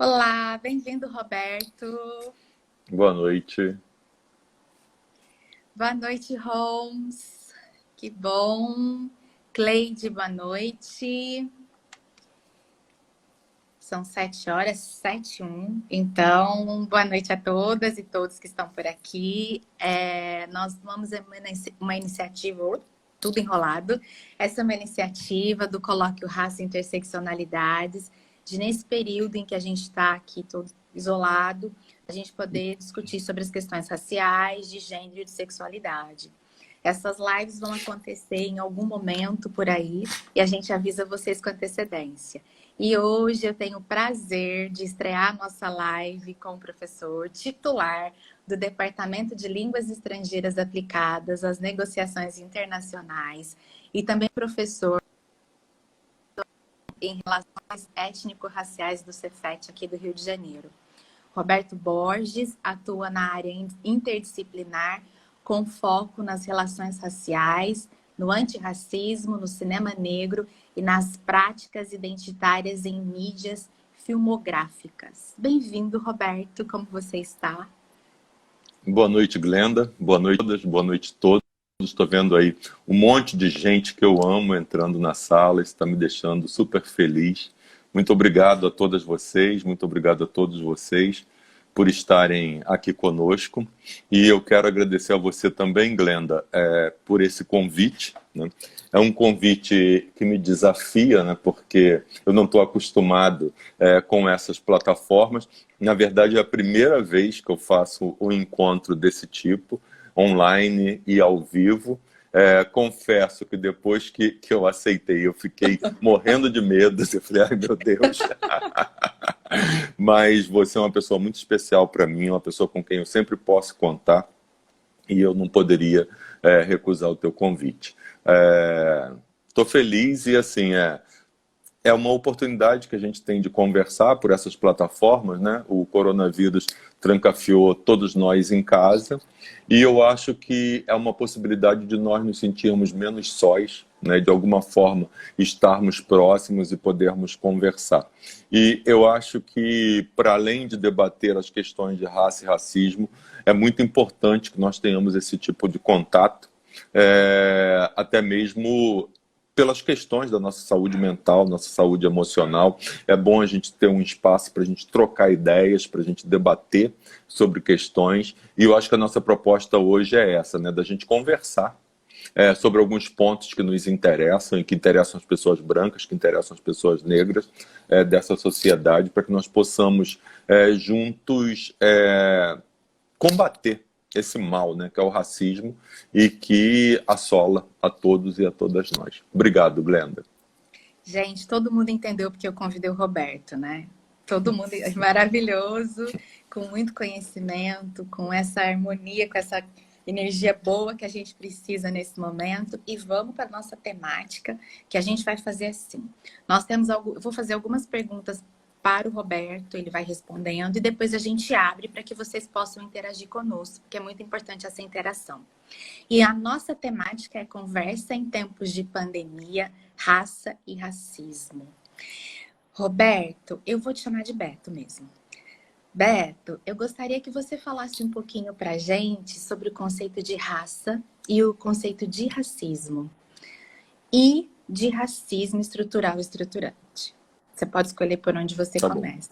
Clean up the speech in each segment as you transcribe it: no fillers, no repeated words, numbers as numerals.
Olá, bem-vindo, Roberto. Boa noite. Boa noite, Holmes. Que bom. Cleide, boa noite. São 7h, 7h01. Então, boa noite a todas e todos que estão por aqui. Nós vamos uma iniciativa, tudo enrolado. Essa é uma iniciativa do Colóquio Raça e Interseccionalidades, de nesse período em que a gente está aqui todo isolado, a gente poder discutir sobre as questões raciais, de gênero e de sexualidade. Essas lives vão acontecer em algum momento por aí e a gente avisa vocês com antecedência. E hoje eu tenho o prazer de estrear a nossa live com o professor titular do Departamento de Línguas Estrangeiras Aplicadas às Negociações Internacionais e também professor em Relações Étnico-Raciais do Cefet aqui do Rio de Janeiro. Roberto Borges atua na área interdisciplinar com foco nas relações raciais, no antirracismo, no cinema negro e nas práticas identitárias em mídias filmográficas. Bem-vindo, Roberto, como você está? Boa noite, Glenda. Boa noite a todas, boa noite a todos. Estou vendo aí um monte de gente que eu amo entrando na sala, isso está me deixando super feliz. Muito obrigado a todas vocês, muito obrigado a todos vocês por estarem aqui conosco. E eu quero agradecer a você também, Glenda, por esse convite, né? É um convite que me desafia, né? Porque eu não estou acostumado com essas plataformas. Na verdade, é a primeira vez que eu faço um encontro desse tipo, online e ao vivo. Confesso que depois que eu aceitei, eu fiquei morrendo de medo. Eu falei, ai meu Deus. Mas você é uma pessoa muito especial para mim, uma pessoa com quem eu sempre posso contar e eu não poderia recusar o teu convite. Estou feliz e assim, é uma oportunidade que a gente tem de conversar por essas plataformas, né? O coronavírus trancafiou todos nós em casa e eu acho que é uma possibilidade de nós nos sentirmos menos sós, né? De alguma forma estarmos próximos e podermos conversar. E eu acho que, para além de debater as questões de raça e racismo, é muito importante que nós tenhamos esse tipo de contato, até mesmo pelas questões da nossa saúde mental, nossa saúde emocional. É bom a gente ter um espaço para a gente trocar ideias, para a gente debater sobre questões. E eu acho que a nossa proposta hoje é essa, né? Da gente conversar sobre alguns pontos que nos interessam e que interessam as pessoas brancas, que interessam as pessoas negras dessa sociedade, para que nós possamos juntos combater esse mal, né, que é o racismo e que assola a todos e a todas nós. Obrigado, Glenda. Gente, todo mundo entendeu porque eu convidei o Roberto, né? Todo mundo é maravilhoso, com muito conhecimento, com essa harmonia, com essa energia boa que a gente precisa nesse momento. E vamos para a nossa temática, que a gente vai fazer assim. Eu vou fazer algumas perguntas para o Roberto, ele vai respondendo, e depois a gente abre para que vocês possam interagir conosco, porque é muito importante essa interação. E a nossa temática é conversa em tempos de pandemia, raça e racismo. Roberto, eu vou te chamar de Beto mesmo. Beto, eu gostaria que você falasse um pouquinho para a gente sobre o conceito de raça e o conceito de racismo. E de racismo estrutural e estruturante. Você pode escolher por onde você começa.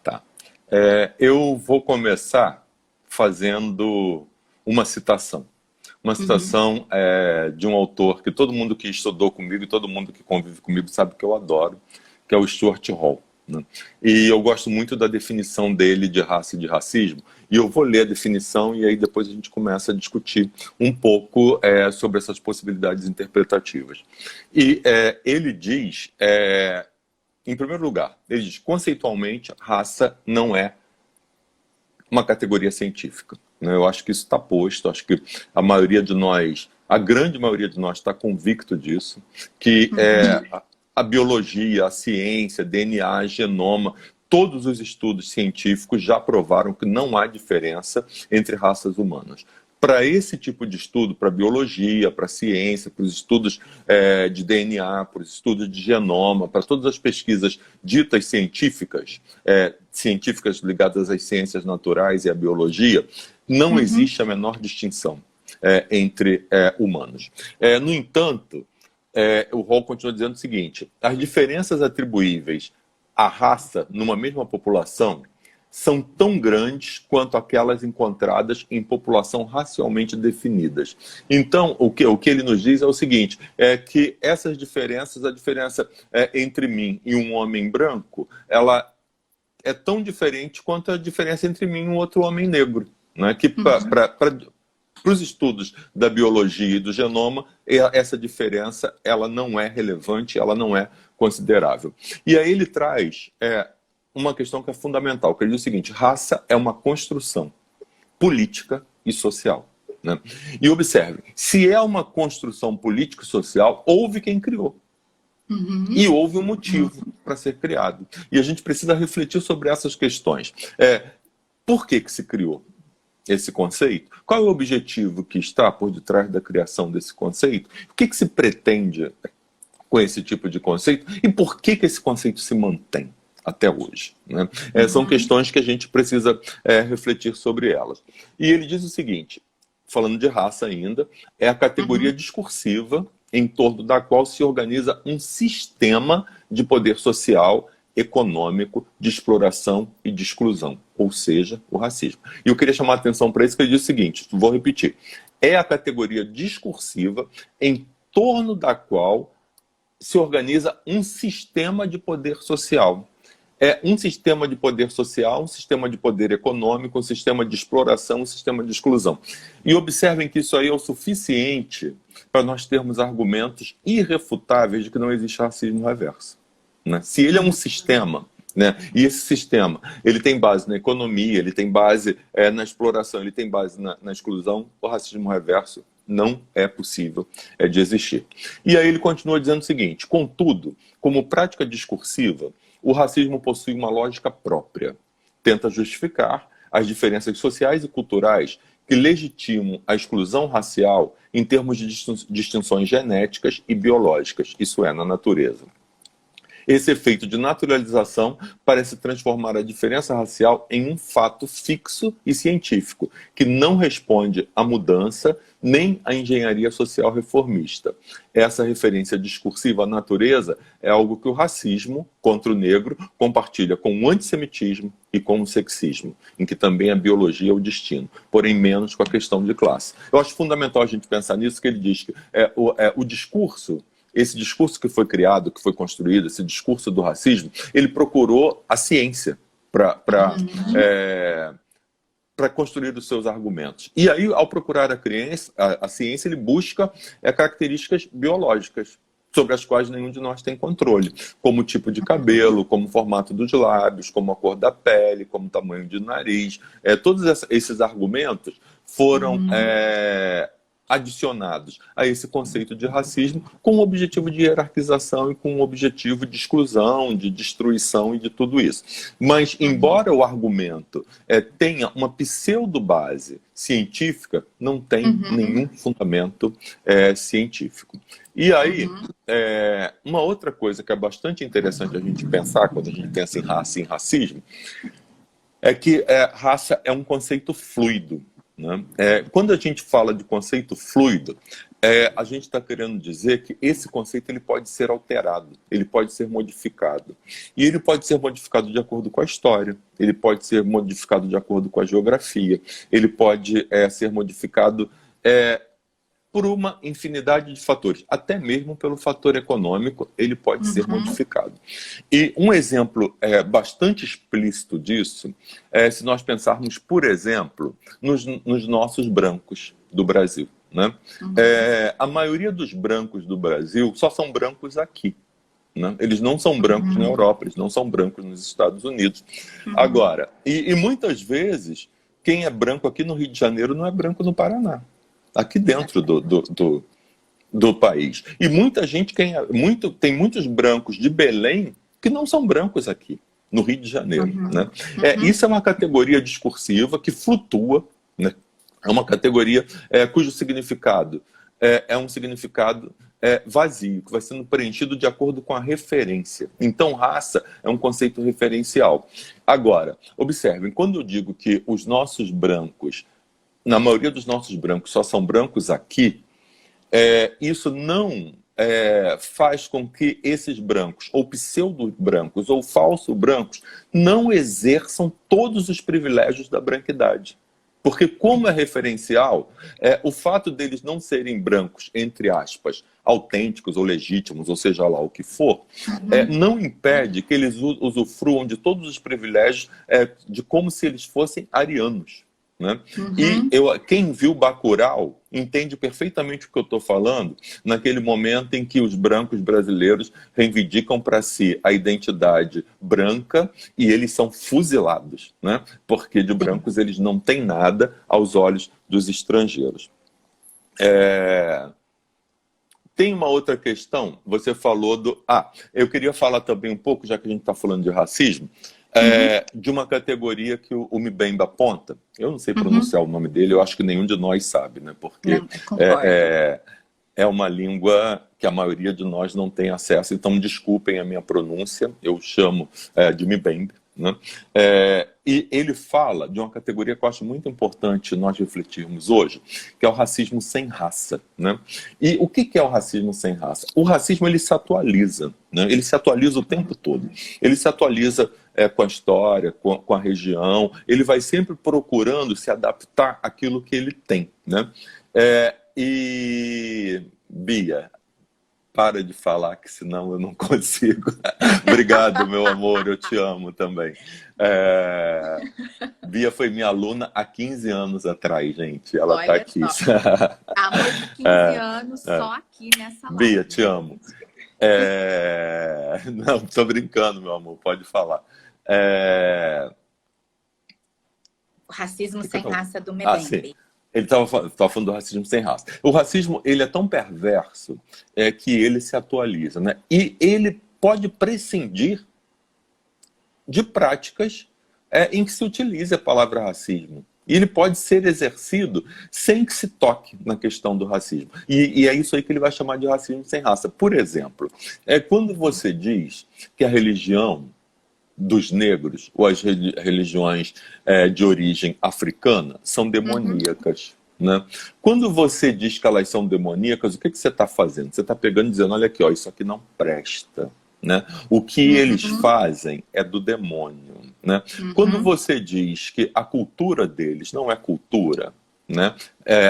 Tá. Eu vou começar fazendo uma citação. Uma citação de um autor que todo mundo que estudou comigo e todo mundo que convive comigo sabe que eu adoro, que é o Stuart Hall, né? E eu gosto muito da definição dele de raça e de racismo. E eu vou ler a definição e aí depois a gente começa a discutir um pouco sobre essas possibilidades interpretativas. E ele diz... Em primeiro lugar, ele diz, conceitualmente, raça não é uma categoria científica, né? Eu acho que isso está posto, acho que a maioria de nós, a grande maioria de nós está convicto disso, que a biologia, a ciência, DNA, genoma, todos os estudos científicos já provaram que não há diferença entre raças humanas. para esse tipo de estudo, para biologia, para ciência, para os estudos de DNA, para os estudos de genoma, para todas as pesquisas ditas científicas, científicas ligadas às ciências naturais e à biologia, não existe a menor distinção entre humanos. No entanto, o Hall continua dizendo o seguinte: as diferenças atribuíveis à raça numa mesma população são tão grandes quanto aquelas encontradas em população racialmente definidas. Então, o que ele nos diz é o seguinte, é que essas diferenças, a diferença entre mim e um homem branco, ela é tão diferente quanto a diferença entre mim e um outro homem negro. Né? Que para os estudos da biologia e do genoma, essa diferença ela não é relevante, ela não é considerável. E aí ele traz uma questão que é fundamental, que ele diz o seguinte: raça é uma construção política e social. Né? E observe, se é uma construção política e social, houve quem criou. E houve um motivo para ser criado. E a gente precisa refletir sobre essas questões. Por que se criou esse conceito? Qual é o objetivo que está por detrás da criação desse conceito? O que se pretende com esse tipo de conceito? E por que esse conceito se mantém até hoje? Né? São questões que a gente precisa refletir sobre elas. E ele diz o seguinte, falando de raça ainda, é a categoria discursiva em torno da qual se organiza um sistema de poder social, econômico, de exploração e de exclusão, ou seja, o racismo. E eu queria chamar a atenção para isso, que ele diz o seguinte, vou repetir, é a categoria discursiva em torno da qual se organiza um sistema de poder social. É um sistema de poder social, um sistema de poder econômico, um sistema de exploração, um sistema de exclusão. E observem que isso aí é o suficiente para nós termos argumentos irrefutáveis de que não existe racismo reverso. Né? Se ele é um sistema, né, e esse sistema ele tem base na economia, ele tem base na exploração, ele tem base na exclusão, o racismo reverso não é possível de existir. E aí ele continua dizendo o seguinte: contudo, como prática discursiva, o racismo possui uma lógica própria. Tenta justificar as diferenças sociais e culturais que legitimam a exclusão racial em termos de distinções genéticas e biológicas, isso é, na natureza. Esse efeito de naturalização parece transformar a diferença racial em um fato fixo e científico, que não responde à mudança nem à engenharia social reformista. Essa referência discursiva à natureza é algo que o racismo contra o negro compartilha com o antissemitismo e com o sexismo, em que também a biologia é o destino, porém menos com a questão de classe. Eu acho fundamental a gente pensar nisso, que ele diz que o discurso, esse discurso que foi criado, que foi construído, esse discurso do racismo, ele procurou a ciência para construir os seus argumentos. E aí, ao procurar a ciência, ele busca características biológicas, sobre as quais nenhum de nós tem controle, como o tipo de cabelo, como o formato dos lábios, como a cor da pele, como o tamanho do nariz. Todos esses argumentos foram adicionados a esse conceito de racismo com o objetivo de hierarquização e com o objetivo de exclusão, de destruição e de tudo isso. Mas, embora o argumento tenha uma pseudo-base científica, não tem nenhum fundamento científico. E aí, uma outra coisa que é bastante interessante a gente pensar quando a gente pensa em raça e em racismo, é que raça é um conceito fluido. Né? Quando a gente fala de conceito fluido, a gente está querendo dizer que esse conceito ele pode ser alterado, ele pode ser modificado. E ele pode ser modificado de acordo com a história, ele pode ser modificado de acordo com a geografia, ele pode ser modificado por uma infinidade de fatores, até mesmo pelo fator econômico, ele pode ser modificado. E um exemplo bastante explícito disso é se nós pensarmos, por exemplo, nos nossos brancos do Brasil. Né? A maioria dos brancos do Brasil só são brancos aqui. Né? Eles não são brancos na Europa, eles não são brancos nos Estados Unidos. Agora, e muitas vezes, quem é branco aqui no Rio de Janeiro não é branco no Paraná. Aqui dentro do país. E muita gente, tem muitos brancos de Belém que não são brancos aqui, no Rio de Janeiro. Né? Isso é uma categoria discursiva que flutua, né? É uma categoria cujo significado é um significado vazio, que vai sendo preenchido de acordo com a referência. Então, raça é um conceito referencial. Agora, observem, quando eu digo que os nossos brancos, na maioria dos nossos brancos só são brancos aqui, isso não faz com que esses brancos, ou pseudo-brancos, ou falso-brancos, não exerçam todos os privilégios da branquidade. Porque, como é referencial, o fato deles não serem brancos, entre aspas, autênticos ou legítimos, ou seja lá o que for, não impede que eles usufruam de todos os privilégios de como se eles fossem arianos. Né? E quem viu Bacurau entende perfeitamente o que eu estou falando naquele momento em que os brancos brasileiros reivindicam para si a identidade branca e eles são fuzilados, né? Porque de brancos eles não têm nada aos olhos dos estrangeiros. Tem uma outra questão, você falou do... eu queria falar também um pouco, já que a gente está falando de racismo, de uma categoria que o Mbemba aponta. Eu não sei pronunciar o nome dele, eu acho que nenhum de nós sabe, né? Porque é uma língua que a maioria de nós não tem acesso, então desculpem a minha pronúncia, eu chamo de Mbemba. Né? E ele fala de uma categoria que eu acho muito importante nós refletirmos hoje, que é o racismo sem raça. Né? E o que é o racismo sem raça? O racismo ele se atualiza, né? Ele se atualiza o tempo todo. Ele se atualiza com a história, com a região, ele vai sempre procurando se adaptar àquilo que ele tem. Né? E, Bia, para de falar, que senão eu não consigo. Obrigado, meu amor, eu te amo também. Bia foi minha aluna há 15 anos atrás, gente. Ela está aqui. Há mais de 15 anos só aqui nessa live. Bia, te amo. Não, estou brincando, meu amor, pode falar. O racismo sem raça do Mbemba. Ele estava falando do racismo sem raça. O racismo ele é tão perverso que ele se atualiza, né? E ele pode prescindir de práticas em que se utilize a palavra racismo. E ele pode ser exercido sem que se toque na questão do racismo. E é isso aí que ele vai chamar de racismo sem raça. Por exemplo, quando você diz que a religião dos negros, ou as religiões de origem africana, são demoníacas. Né? Quando você diz que elas são demoníacas, o que você está fazendo? Você está pegando e dizendo, olha aqui, isso aqui não presta. Né? O que eles fazem é do demônio. Né? Quando você diz que a cultura deles não é cultura, né?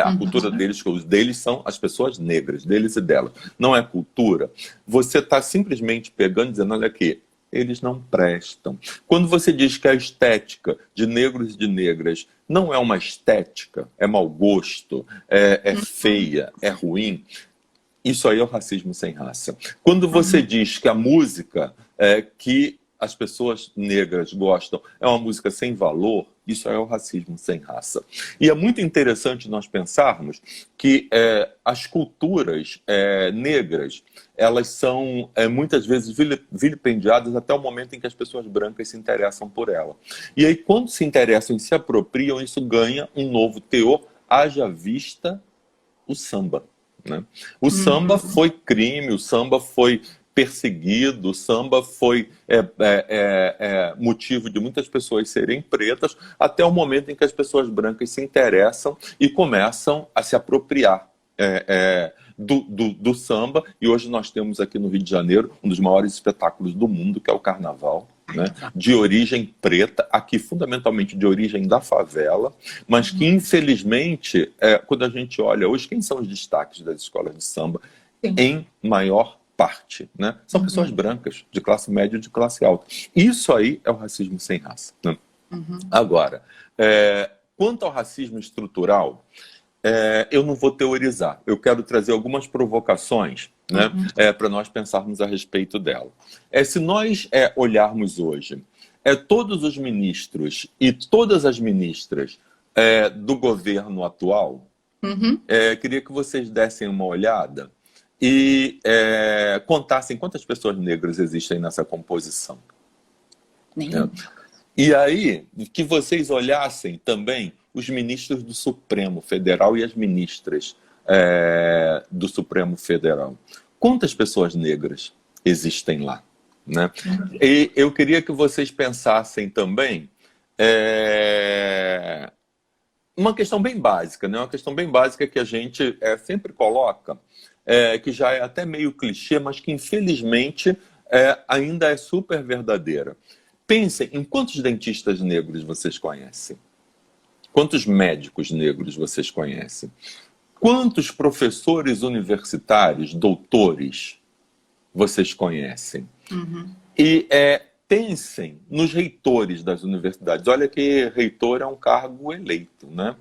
A cultura deles, os deles são as pessoas negras, deles e delas, não é cultura, você está simplesmente pegando e dizendo, olha aqui, eles não prestam. Quando você diz que a estética de negros e de negras não é uma estética, é mau gosto, é feia, é ruim, isso aí é o racismo sem raça. Quando você diz que a música que as pessoas negras gostam é uma música sem valor, isso é o racismo sem raça. E é muito interessante nós pensarmos que as culturas negras, elas são muitas vezes vilipendiadas até o momento em que as pessoas brancas se interessam por ela. E aí, quando se interessam e se apropriam, isso ganha um novo teor, haja vista o samba. Né? O samba foi crime, o samba foi perseguido, o samba foi motivo de muitas pessoas serem pretas, até o momento em que as pessoas brancas se interessam e começam a se apropriar do samba. E hoje nós temos aqui no Rio de Janeiro um dos maiores espetáculos do mundo, que é o Carnaval, né? De origem preta, aqui fundamentalmente de origem da favela, mas que infelizmente, quando a gente olha hoje, quem são os destaques das escolas de samba? Sim. Em maior parte, né? São pessoas brancas, de classe média e de classe alta. Isso aí é o racismo sem raça. Né? Agora, quanto ao racismo estrutural, eu não vou teorizar. Eu quero trazer algumas provocações, né, para nós pensarmos a respeito dela. Se nós olharmos hoje, todos os ministros e todas as ministras do governo atual, queria que vocês dessem uma olhada e contassem quantas pessoas negras existem nessa composição. Nenhuma. E aí, que vocês olhassem também os ministros do Supremo Federal e as ministras do Supremo Federal. Quantas pessoas negras existem lá? Né? E eu queria que vocês pensassem também uma questão bem básica, né? Uma questão bem básica que a gente sempre coloca, que já é até meio clichê, mas que infelizmente ainda é super verdadeira. Pensem em quantos dentistas negros vocês conhecem? Quantos médicos negros vocês conhecem? Quantos professores universitários, doutores, vocês conhecem? Uhum. E pensem nos reitores das universidades. Olha que reitor é um cargo eleito, né?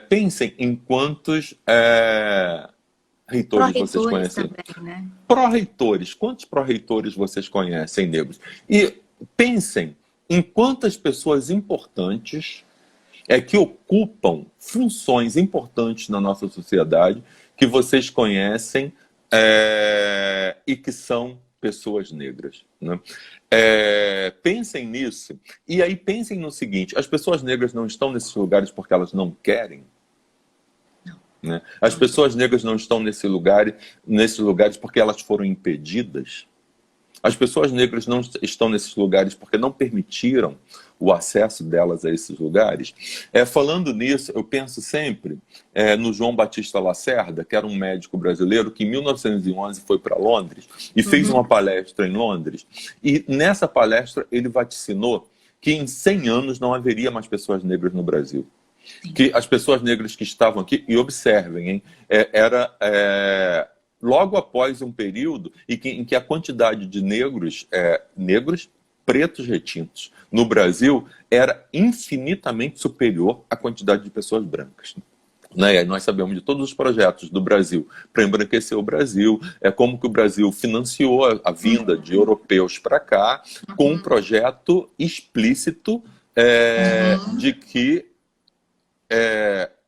Pensem em quantos reitores vocês conhecem. Também, né? Pró-reitores. Quantos pró-reitores vocês conhecem negros? E pensem em quantas pessoas importantes que ocupam funções importantes na nossa sociedade que vocês conhecem e que são pessoas negras. Né? Pensem nisso. E aí pensem no seguinte, as pessoas negras não estão nesses lugares porque elas não querem? Não. Né? As pessoas negras não estão nesses lugares porque elas foram impedidas? As pessoas negras não estão nesses lugares porque não permitiram o acesso delas a esses lugares? Falando nisso, eu penso sempre no João Batista Lacerda, que era um médico brasileiro que em 1911 foi para Londres e fez uma palestra em Londres. E nessa palestra ele vaticinou que em 100 anos não haveria mais pessoas negras no Brasil. Que as pessoas negras que estavam aqui, e observem, hein, logo após um período em que a quantidade de negros pretos retintos no Brasil era infinitamente superior à quantidade de pessoas brancas. Né? Nós sabemos de todos os projetos do Brasil para embranquecer o Brasil, como que o Brasil financiou a vinda de europeus para cá com um projeto explícito de que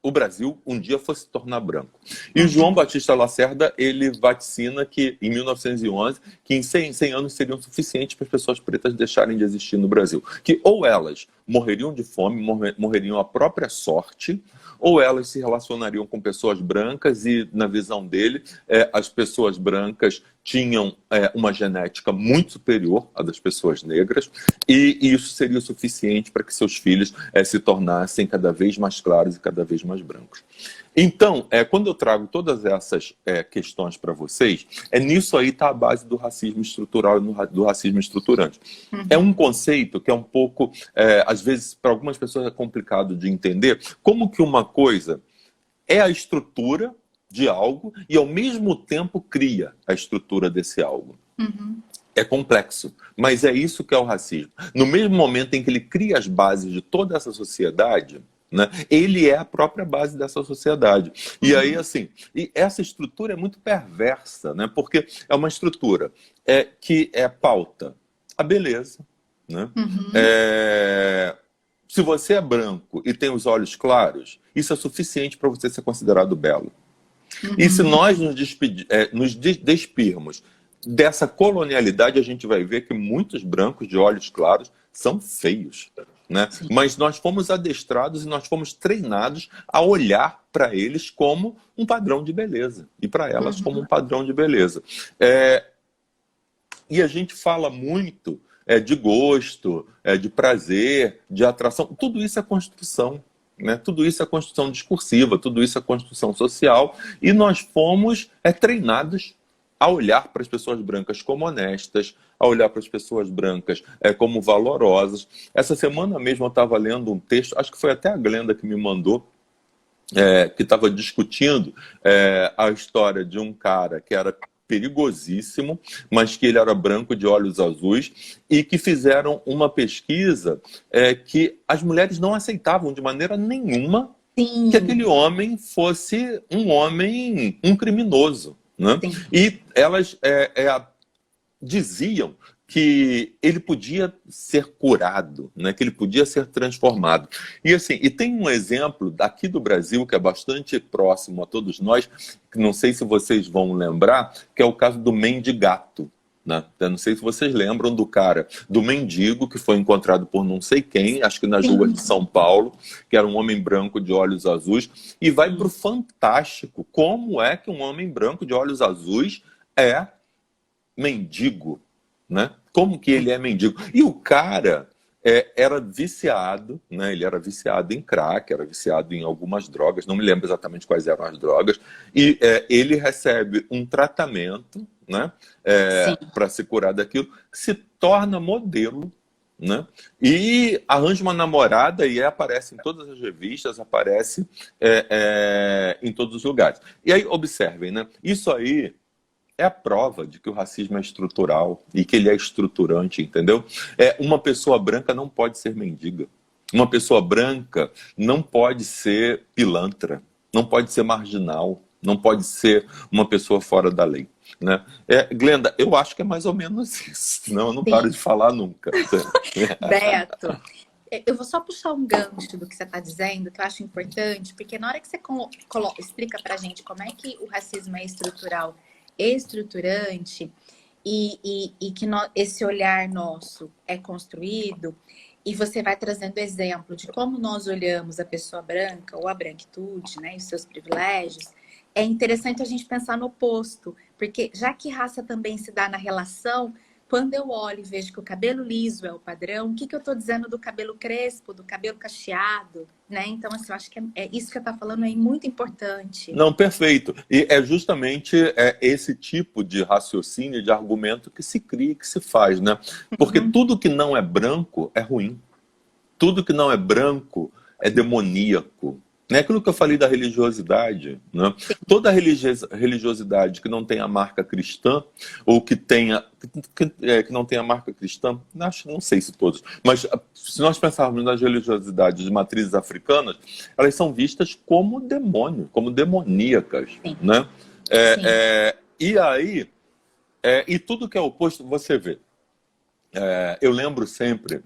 o Brasil um dia fosse se tornar branco. E o João Batista Lacerda, ele vaticina que em 1911, que em 100 anos seriam suficientes para as pessoas pretas deixarem de existir no Brasil. Que ou elas morreriam de fome, morreriam à própria sorte, ou elas se relacionariam com pessoas brancas e, na visão dele, as pessoas brancas tinham uma genética muito superior à das pessoas negras e isso seria o suficiente para que seus filhos se tornassem cada vez mais claros e cada vez mais brancos. Então, quando eu trago todas essas questões para vocês, nisso aí está a base do racismo estrutural e do racismo estruturante. É um conceito que é um pouco, às vezes, para algumas pessoas é complicado de entender, como que uma coisa é a estrutura de algo e, ao mesmo tempo, cria a estrutura desse algo. É complexo, mas é isso que é o racismo. No mesmo momento em que ele cria as bases de toda essa sociedade, né, ele é a própria base dessa sociedade. E aí, assim, e essa estrutura é muito perversa, né, porque é uma estrutura que pauta a beleza. Né? Se você é branco e tem os olhos claros, isso é suficiente para você ser considerado belo. E se nós nos despirmos dessa colonialidade, a gente vai ver que muitos brancos de olhos claros são feios. Né? Mas nós fomos adestrados e nós fomos treinados a olhar para eles como um padrão de beleza. E para elas como um padrão de beleza. E a gente fala muito de gosto, de prazer, de atração. Tudo isso é construção. Né? Tudo isso é construção discursiva, tudo isso é construção social, e nós fomos treinados a olhar para as pessoas brancas como honestas, a olhar para as pessoas brancas como valorosas. Essa semana mesmo eu estava lendo um texto, acho que foi até a Glenda que me mandou, que estava discutindo a história de um cara que era perigosíssimo, mas que ele era branco de olhos azuis e que fizeram uma pesquisa que as mulheres não aceitavam de maneira nenhuma que aquele homem fosse um criminoso. Né? E elas diziam que ele podia ser curado, né? Que ele podia ser transformado. E assim, e tem um exemplo daqui do Brasil que é bastante próximo a todos nós, que não sei se vocês vão lembrar, que é o caso do mendigato. né? Eu não sei se vocês lembram do cara, do mendigo que foi encontrado por não sei quem, acho que nas ruas de São Paulo, que era um homem branco de olhos azuis, e vai para o fantástico. Como é que um homem branco de olhos azuis é mendigo, né? Como que ele é mendigo? E o cara era viciado, né? Ele era viciado em crack, era viciado em algumas drogas, não me lembro exatamente quais eram as drogas, e ele recebe um tratamento, né? Para se curar daquilo, se torna modelo, né? E arranja uma namorada e aparece em todas as revistas, aparece em todos os lugares. E aí, observem, né? Isso aí é a prova de que o racismo é estrutural e que ele é estruturante, entendeu? Uma pessoa branca não pode ser mendiga. Uma pessoa branca não pode ser pilantra, não pode ser marginal, não pode ser uma pessoa fora da lei, né? Glenda, eu acho que é mais ou menos isso, senão eu não paro de falar nunca. Beto, eu vou só puxar um gancho do que você está dizendo, que eu acho importante, porque na hora que você explica pra gente como é que o racismo é estrutural, estruturante, e que esse olhar nosso é construído, e você vai trazendo exemplo de como nós olhamos a pessoa branca ou a branquitude, né, e os seus privilégios, é interessante a gente pensar no oposto, porque já que raça também se dá na relação, quando eu olho e vejo que o cabelo liso é o padrão, o que eu estou dizendo do cabelo crespo, do cabelo cacheado, né? Então, assim, eu acho que isso que eu estou falando é muito importante. Não, perfeito. E é justamente esse tipo de raciocínio, de argumento que se cria, que se faz, né? Porque tudo que não é branco é ruim. Tudo que não é branco é demoníaco. É aquilo que eu falei da religiosidade, né? Toda religiosidade que não tenha marca cristã, ou que não tenha marca cristã, não sei se todos, mas se nós pensarmos nas religiosidades de matrizes africanas, elas são vistas como demônio, como demoníacas, né? E aí, e tudo que é oposto, você vê. Eu lembro sempre...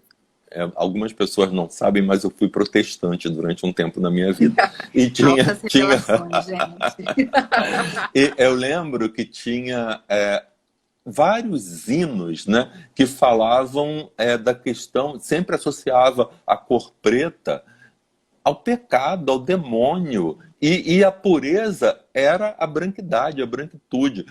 algumas pessoas não sabem, mas eu fui protestante durante um tempo na minha vida. E Altas revelações, gente. E eu lembro que tinha vários hinos, né, que falavam da questão, sempre associava a cor preta ao pecado, ao demônio. E a pureza era a branquidade, a branquitude.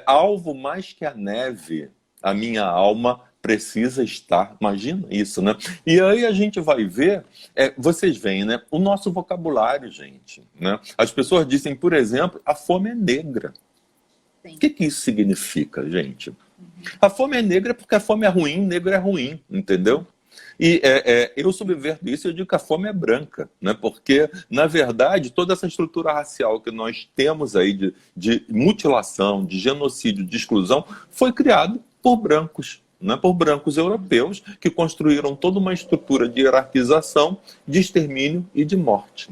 Alvo mais que a neve, a minha alma precisa estar. Imagina isso, né? E aí a gente vai ver, vocês veem, né? O nosso vocabulário, gente, né? As pessoas dizem, por exemplo, a fome é negra. Sim. O que isso significa, gente? A fome é negra porque a fome é ruim, negro é ruim, entendeu? E eu subverto isso e eu digo que a fome é branca, né? Porque, na verdade, toda essa estrutura racial que nós temos aí de mutilação, de genocídio, de exclusão, foi criado por brancos, né? Por brancos europeus que construíram toda uma estrutura de hierarquização, de extermínio e de morte.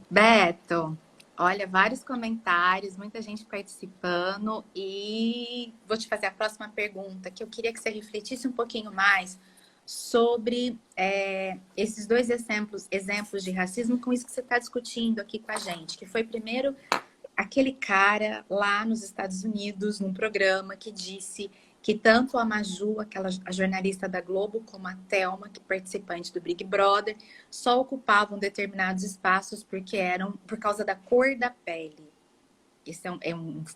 Beto, olha, vários comentários, muita gente participando e vou te fazer a próxima pergunta, que eu queria que você refletisse um pouquinho mais sobre esses dois exemplos de racismo com isso que você está discutindo aqui com a gente, que foi primeiro aquele cara lá nos Estados Unidos, num programa que disse que tanto a Maju, a jornalista da Globo, como a Thelma, que é participante do Big Brother, só ocupavam determinados espaços porque eram por causa da cor da pele. Isso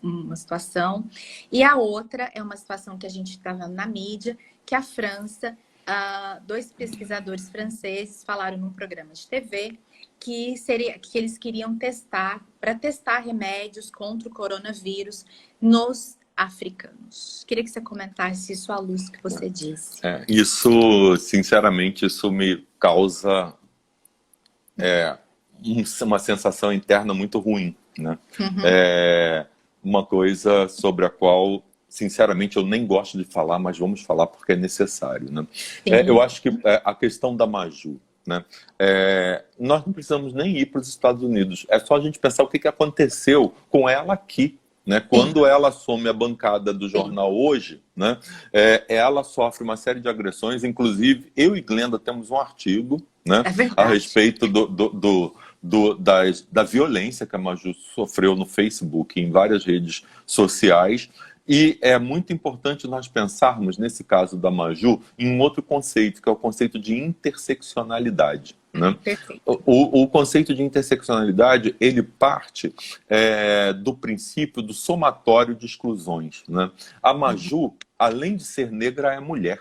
uma situação. E a outra é uma situação que a gente está vendo na mídia, que a França, dois pesquisadores franceses falaram num programa de TV que eles queriam testar remédios contra o coronavírus nos africanos. Queria que você comentasse isso à luz que você disse. Isso, sinceramente, isso me causa uma sensação interna muito ruim, né? Uma coisa sobre a qual, sinceramente, eu nem gosto de falar, mas vamos falar porque é necessário, né? Eu acho que a questão da Maju, né? Nós não precisamos nem ir para os Estados Unidos, é só a gente pensar o que aconteceu com ela aqui. Né? Quando ela assume a bancada do jornal Hoje, né? Ela sofre uma série de agressões, inclusive eu e Glenda temos um artigo, né? A respeito da violência que a Maju sofreu no Facebook e em várias redes sociais. E é muito importante nós pensarmos, nesse caso da Maju, em um outro conceito, que é o conceito de interseccionalidade. Né? Perfeito. O conceito de interseccionalidade, ele parte do princípio do somatório de exclusões. Né? A Maju, além de ser negra, é mulher.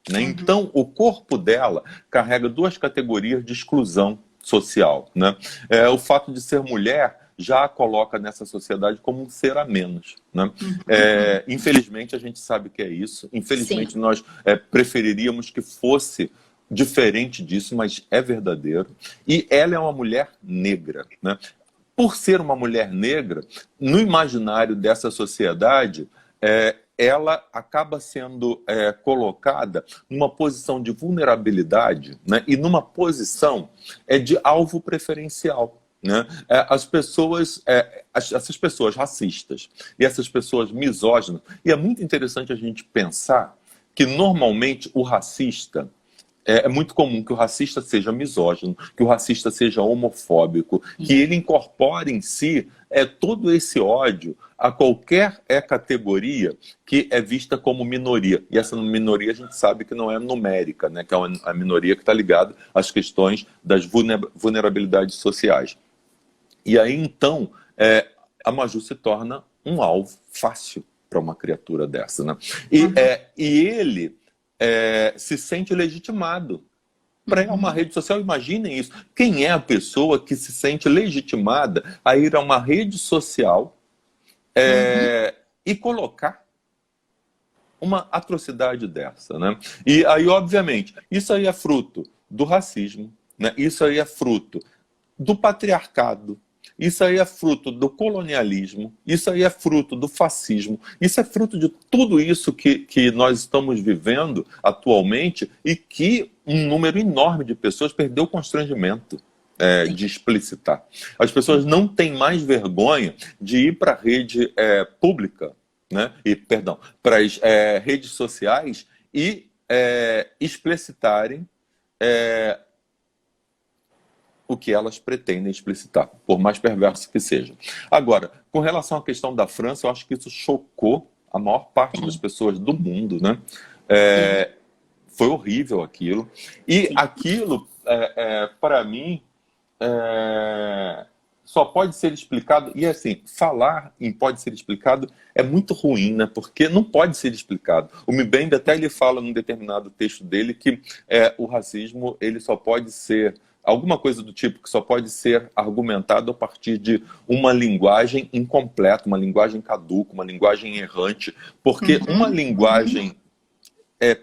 Né? Então, o corpo dela carrega duas categorias de exclusão social. Né? O fato de ser mulher já a coloca nessa sociedade como um ser a menos. Né? Infelizmente, a gente sabe que é isso. Infelizmente, Sim. nós preferiríamos que fosse diferente disso, mas é verdadeiro. E ela é uma mulher negra. Né? Por ser uma mulher negra, no imaginário dessa sociedade, ela acaba sendo colocada numa posição de vulnerabilidade, né? E numa posição de alvo preferencial. Né? Essas pessoas racistas e essas pessoas misóginas, e é muito interessante a gente pensar que normalmente o racista, é muito comum que o racista seja misógino, que o racista seja homofóbico, que ele incorpore em si todo esse ódio a qualquer categoria que é vista como minoria. E essa minoria a gente sabe que não é numérica, né? Que é a minoria que está ligada às questões das vulnerabilidades sociais. E aí, então, a Maju se torna um alvo fácil para uma criatura dessa. Né? E ele se sente legitimado para uma rede social. Imaginem isso. Quem é a pessoa que se sente legitimada a ir a uma rede social e colocar uma atrocidade dessa? Né? E aí, obviamente, isso aí é fruto do racismo, né? Isso aí é fruto do patriarcado, isso aí é fruto do colonialismo, isso aí é fruto do fascismo, isso é fruto de tudo isso que nós estamos vivendo atualmente e que um número enorme de pessoas perdeu o constrangimento de explicitar. As pessoas não têm mais vergonha de ir para a rede pública, né? Para as redes sociais e explicitarem o que elas pretendem explicitar, por mais perverso que seja. Agora, com relação à questão da França, eu acho que isso chocou a maior parte das pessoas do mundo, né? Foi horrível aquilo. E aquilo, para mim, só pode ser explicado, e assim, falar em pode ser explicado é muito ruim, né? Porque não pode ser explicado. O Mbembe até ele fala num determinado texto dele que o racismo ele só pode ser alguma coisa do tipo que só pode ser argumentado a partir de uma linguagem incompleta, uma linguagem caduca, uma linguagem errante, porque uma linguagem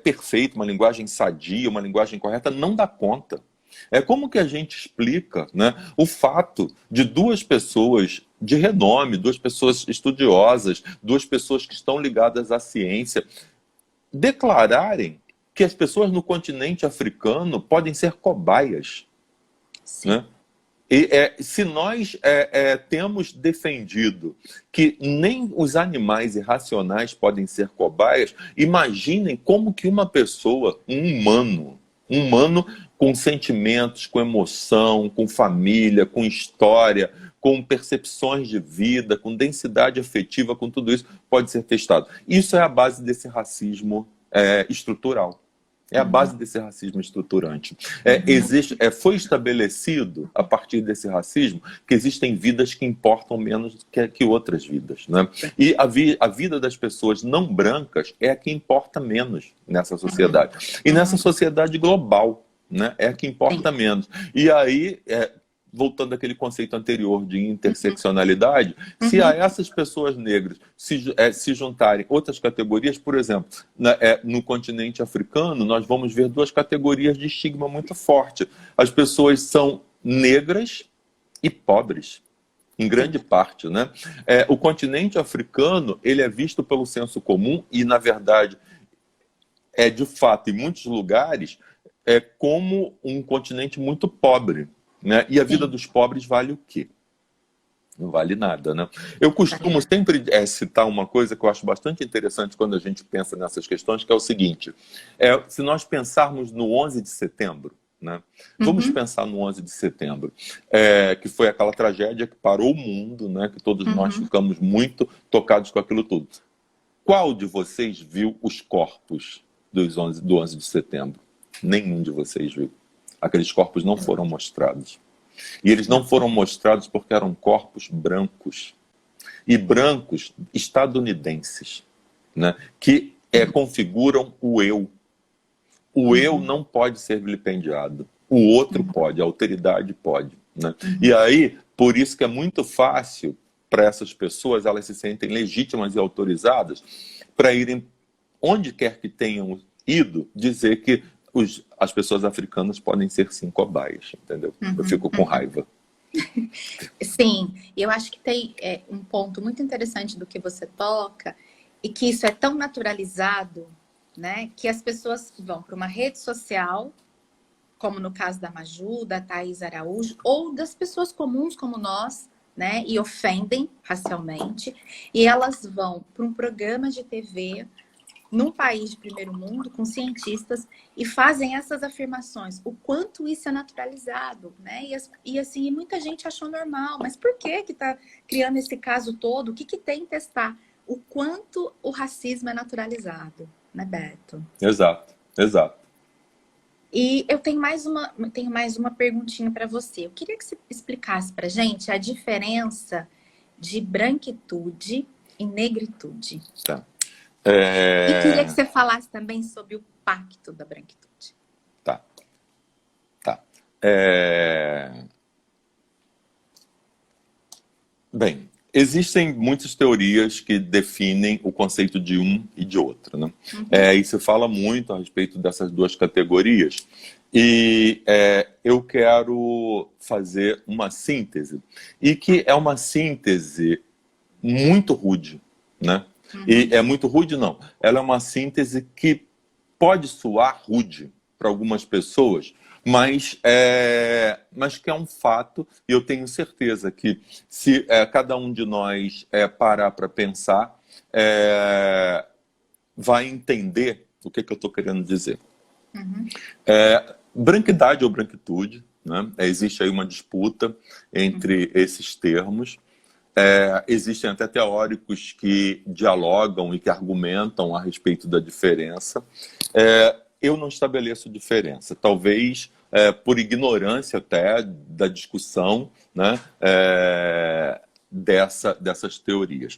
perfeita, uma linguagem sadia, uma linguagem correta não dá conta. Como que a gente explica, né, o fato de duas pessoas de renome, duas pessoas estudiosas, duas pessoas que estão ligadas à ciência, declararem que as pessoas no continente africano podem ser cobaias? Né? E, se nós temos defendido que nem os animais irracionais podem ser cobaias, imaginem como que uma pessoa, um humano com sentimentos, com emoção, com família, com história, com percepções de vida, com densidade afetiva, com tudo isso, pode ser testado. Isso é a base desse racismo estrutural. É a base desse racismo estruturante. Foi estabelecido, a partir desse racismo, que existem vidas que importam menos que outras vidas. Né? E a vida das pessoas não brancas é a que importa menos nessa sociedade. E nessa sociedade global, né? É a que importa menos. E aí, voltando àquele conceito anterior de interseccionalidade, se a essas pessoas negras se juntarem outras categorias, por exemplo, no continente africano, nós vamos ver duas categorias de estigma muito forte. As pessoas são negras e pobres, em grande parte. Né? O continente africano ele é visto pelo senso comum e, na verdade, de fato, em muitos lugares, como um continente muito pobre. Né? E a vida dos pobres vale o quê? Não vale nada, né? Eu costumo sempre citar uma coisa que eu acho bastante interessante quando a gente pensa nessas questões, que é o seguinte: se nós pensarmos no 11 de setembro, né? Vamos pensar no 11 de setembro, que foi aquela tragédia que parou o mundo, né? Que todos nós ficamos muito tocados com aquilo tudo. Qual de vocês viu os corpos do 11 de setembro? Nenhum de vocês viu. Aqueles corpos não foram mostrados. E eles não foram mostrados porque eram corpos brancos. E brancos estadunidenses, né? Que configuram o eu. O eu não pode ser vilipendiado. O outro pode, a alteridade pode. Né? E aí, por isso que é muito fácil para essas pessoas, elas se sentem legítimas e autorizadas para irem onde quer que tenham ido, dizer que as pessoas africanas podem ser sim cobaias, entendeu? Eu fico com raiva. Sim, eu acho que tem um ponto muito interessante do que você toca, e que isso é tão naturalizado, né, que as pessoas vão para uma rede social, como no caso da Maju, da Thaís Araújo, ou das pessoas comuns como nós, né, e ofendem racialmente, e elas vão para um programa de TV num país de primeiro mundo, com cientistas, e fazem essas afirmações. O quanto isso é naturalizado, né? E assim, muita gente achou normal. Mas por que está criando esse caso todo? O que tem em testar? O quanto o racismo é naturalizado, né, Beto? Exato, exato. E eu tenho mais uma perguntinha para você. Eu queria que você explicasse para gente a diferença de branquitude e negritude. Tá. E queria que você falasse também sobre o pacto da branquitude. Tá. Bem, existem muitas teorias que definem o conceito de um e de outro, né? E se fala muito a respeito dessas duas categorias. E eu quero fazer uma síntese. E que é uma síntese muito rude, né? E é muito rude, não. Ela é uma síntese que pode soar rude para algumas pessoas, mas que é um fato, e eu tenho certeza que se cada um de nós parar para pensar, vai entender o que eu estou querendo dizer. Branquidade ou branquitude, né? Existe aí uma disputa entre esses termos. Existem até teóricos que dialogam e que argumentam a respeito da diferença. Eu não estabeleço diferença, talvez por ignorância até da discussão, né, dessas teorias.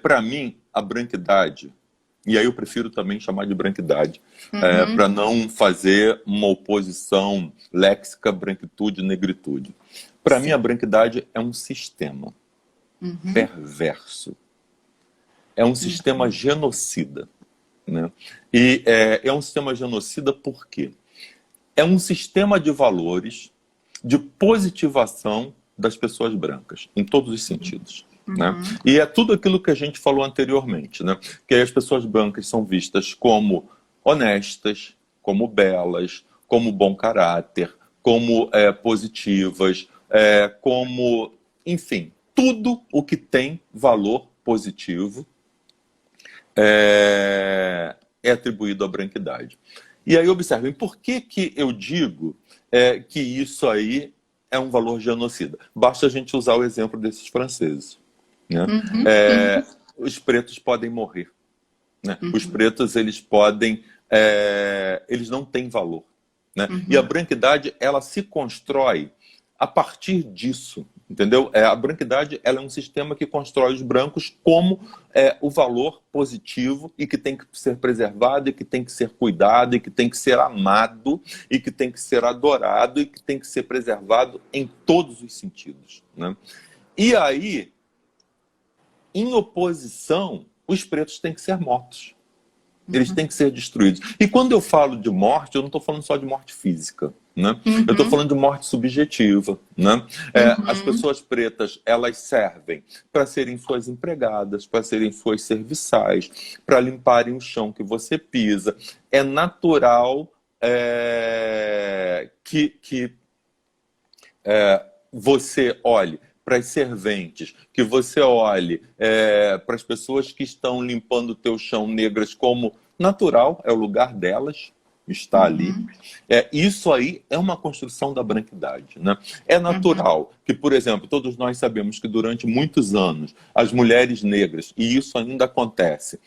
Para mim, a branquidade, e aí eu prefiro também chamar de branquidade, para não fazer uma oposição léxica branquitude e negritude. Para mim, a branquidade é um sistema perverso. É um sistema genocida. Né? E é um sistema genocida por quê? É um sistema de valores de positivação das pessoas brancas, em todos os sentidos. Né? E é tudo aquilo que a gente falou anteriormente, né? Que as pessoas brancas são vistas como honestas, como belas, como bom caráter, como positivas, como, enfim, tudo o que tem valor positivo é atribuído à branquidade. E aí observem, por que eu digo que isso aí é um valor genocida? Basta a gente usar o exemplo desses franceses. Né? Os pretos podem morrer. Né? Os pretos, eles podem... eles não têm valor. Né? E a branquidade, ela se constrói a partir disso. Entendeu? A branquidade, ela é um sistema que constrói os brancos como o valor positivo e que tem que ser preservado, e que tem que ser cuidado, e que tem que ser amado, e que tem que ser adorado, e que tem que ser preservado em todos os sentidos. Né? E aí, em oposição, os pretos têm que ser mortos. Eles têm que ser destruídos. E quando eu falo de morte, eu não estou falando só de morte física. Né? Eu estou falando de morte subjetiva. Né? As pessoas pretas, elas servem para serem suas empregadas, para serem suas serviçais, para limparem o chão que você pisa. É natural que você olhe para as serventes, que você olhe para as pessoas que estão limpando o teu chão negras como natural, é o lugar delas. está ali. Isso aí é uma construção da branquidade, né? É natural que, por exemplo, todos nós sabemos que durante muitos anos as mulheres negras, e isso ainda acontece,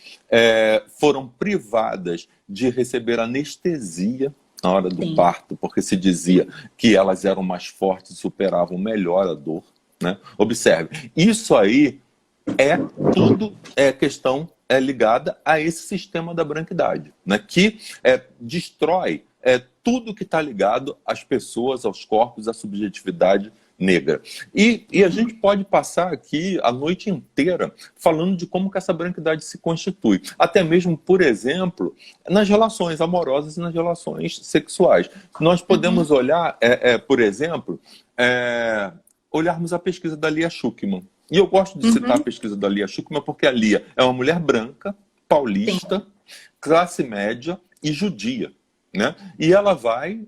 foram privadas de receber anestesia na hora do Sim. parto, porque se dizia que elas eram mais fortes e superavam melhor a dor, né? Observe, isso aí tudo questão ligada a esse sistema da branquidade, né? Que destrói tudo que está ligado às pessoas, aos corpos, à subjetividade negra. E a gente pode passar aqui a noite inteira falando de como que essa branquidade se constitui. Até mesmo, por exemplo, nas relações amorosas e nas relações sexuais. Nós podemos olhar, por exemplo, olharmos a pesquisa da Lia Schuckmann. E eu gosto de citar a pesquisa da Lia Schuckmann porque a Lia é uma mulher branca, paulista, classe média e judia, né? E ela vai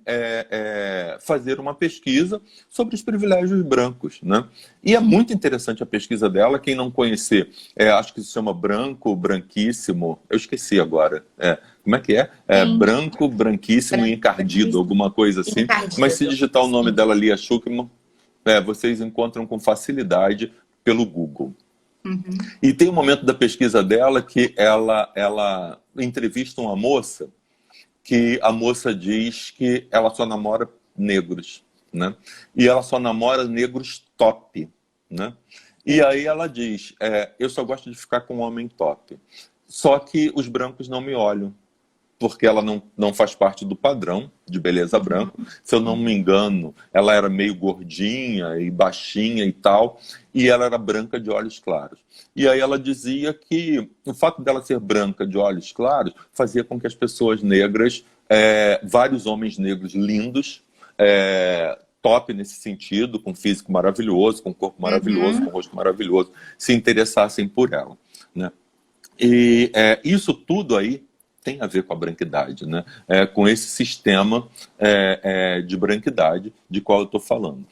fazer uma pesquisa sobre os privilégios brancos, né? E é muito interessante a pesquisa dela. Quem não conhecer, acho que se chama Branco, Branquíssimo, eu esqueci agora. Como é que é? Branco, Branquíssimo e Encardido, alguma coisa assim. Encardido. Mas se digitar o nome dela, Lia Schuckmann, vocês encontram com facilidade pelo Google. E tem um momento da pesquisa dela que ela entrevista uma moça, que a moça diz que ela só namora negros, né? E ela só namora negros top, né? E aí ela diz, eu só gosto de ficar com um homem top. Só que os brancos não me olham, porque ela não faz parte do padrão de beleza branco. Se eu não me engano, ela era meio gordinha e baixinha e tal, e ela era branca de olhos claros. E aí ela dizia que o fato dela ser branca de olhos claros fazia com que as pessoas negras, vários homens negros lindos, top nesse sentido, com físico maravilhoso, com corpo maravilhoso, com rosto maravilhoso, se interessassem por ela, né? E isso tudo aí tem a ver com a branquidade, né? Com esse sistema de branquidade de qual eu estou falando.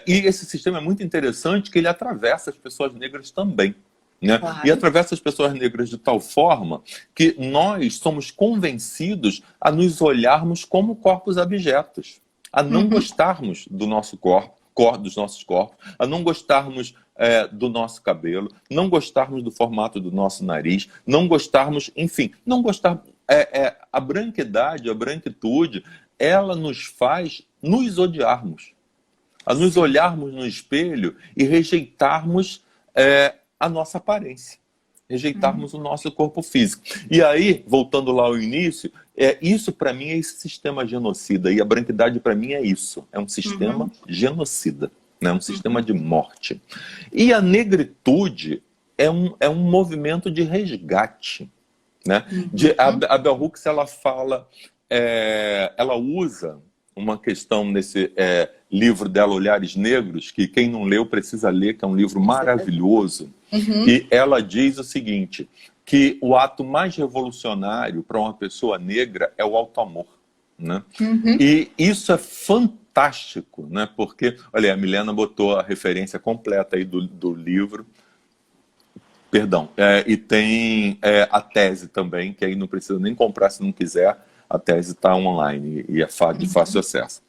E esse sistema é muito interessante que ele atravessa as pessoas negras também, né? Claro. E atravessa as pessoas negras de tal forma que nós somos convencidos a nos olharmos como corpos abjetos, a não gostarmos do nosso corpo, dos nossos corpos, a não gostarmos do nosso cabelo, não gostarmos do formato do nosso nariz, não gostarmos, enfim, não gostar. A branquidade, a branquitude, ela nos faz nos odiarmos, a nos olharmos no espelho e rejeitarmos a nossa aparência, rejeitarmos o nosso corpo físico. E aí, voltando lá ao início, isso para mim é esse sistema genocida, e a branquidade para mim é isso, é um sistema genocida, né? Um sistema de morte. E a negritude é um movimento de resgate, né? A Bell Hooks, ela fala, ela usa uma questão nesse livro dela, Olhares Negros, que quem não leu precisa ler, que é um livro maravilhoso. E ela diz o seguinte, que o ato mais revolucionário para uma pessoa negra é o auto-amor, né? E isso é fantástico, né? Porque, olha, a Milena botou a referência completa aí do livro. Perdão. E tem a tese também, que aí não precisa nem comprar se não quiser. A tese está online e é de fácil acesso.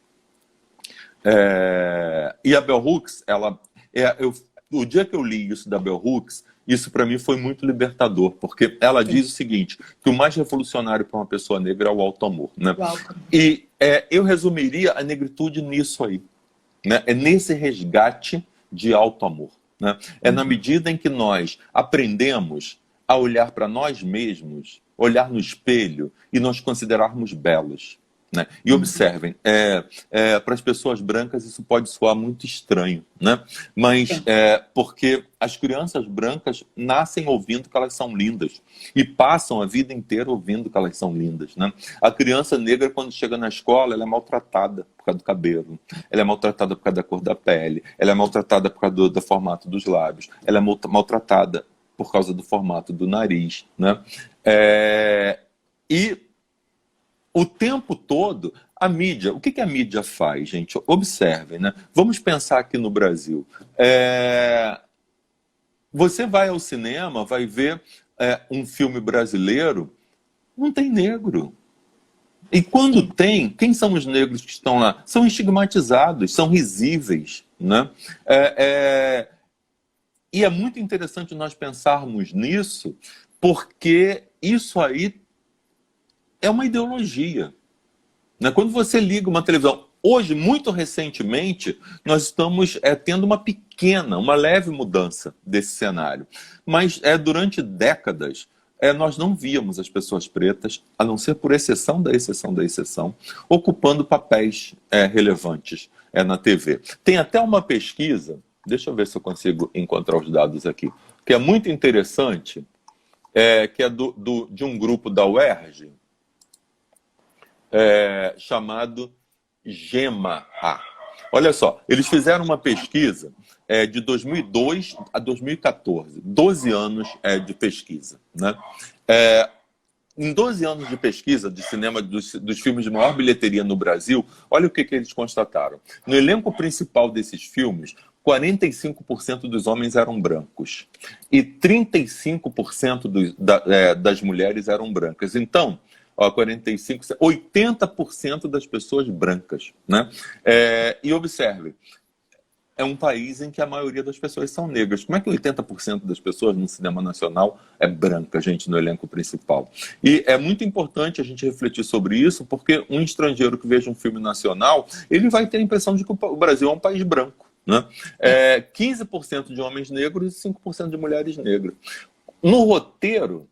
E a Bell Hooks, o dia que eu li isso da Bell Hooks, isso para mim foi muito libertador, porque ela diz o seguinte, que o mais revolucionário para uma pessoa negra é o auto-amor, né? E eu resumiria a negritude nisso aí, né? É nesse resgate de auto-amor, né? É na medida em que nós aprendemos a olhar para nós mesmos, olhar no espelho e nos considerarmos belos, né? E observem, para as pessoas brancas isso pode soar muito estranho, né? Mas porque as crianças brancas nascem ouvindo que elas são lindas e passam a vida inteira ouvindo que elas são lindas, né? A criança negra, quando chega na escola, ela é maltratada por causa do cabelo, ela é maltratada por causa da cor da pele, ela é maltratada por causa do formato dos lábios, ela é maltratada por causa do formato do nariz, né? E o tempo todo, a mídia, o que a mídia faz, gente? Observem, né? Vamos pensar aqui no Brasil. Você vai ao cinema, vai ver um filme brasileiro, não tem negro. E quando Sim. tem, quem são os negros que estão lá? São estigmatizados, são risíveis, né? É, é, e é muito interessante nós pensarmos nisso, porque isso aí é uma ideologia, né? Quando você liga uma televisão, hoje, muito recentemente, nós estamos tendo uma pequena, uma leve mudança desse cenário. Mas durante décadas, nós não víamos as pessoas pretas, a não ser por exceção da exceção da exceção, ocupando papéis relevantes na TV. Tem até uma pesquisa, deixa eu ver se eu consigo encontrar os dados aqui, que é muito interessante, que é de um grupo da UERJ, chamado GEMA. Olha só, eles fizeram uma pesquisa de 2002 a 2014, 12 anos de pesquisa. Né? Em 12 anos de pesquisa de cinema dos filmes de maior bilheteria no Brasil, olha o que eles constataram. No elenco principal desses filmes, 45% dos homens eram brancos e 35% das mulheres eram brancas. Então, ó, 45, 80% das pessoas brancas. Né? E observe, é um país em que a maioria das pessoas são negras. Como é que 80% das pessoas no cinema nacional é branca, gente, no elenco principal? E é muito importante a gente refletir sobre isso, porque um estrangeiro que veja um filme nacional, ele vai ter a impressão de que o Brasil é um país branco. Né? 15% de homens negros e 5% de mulheres negras. No roteiro,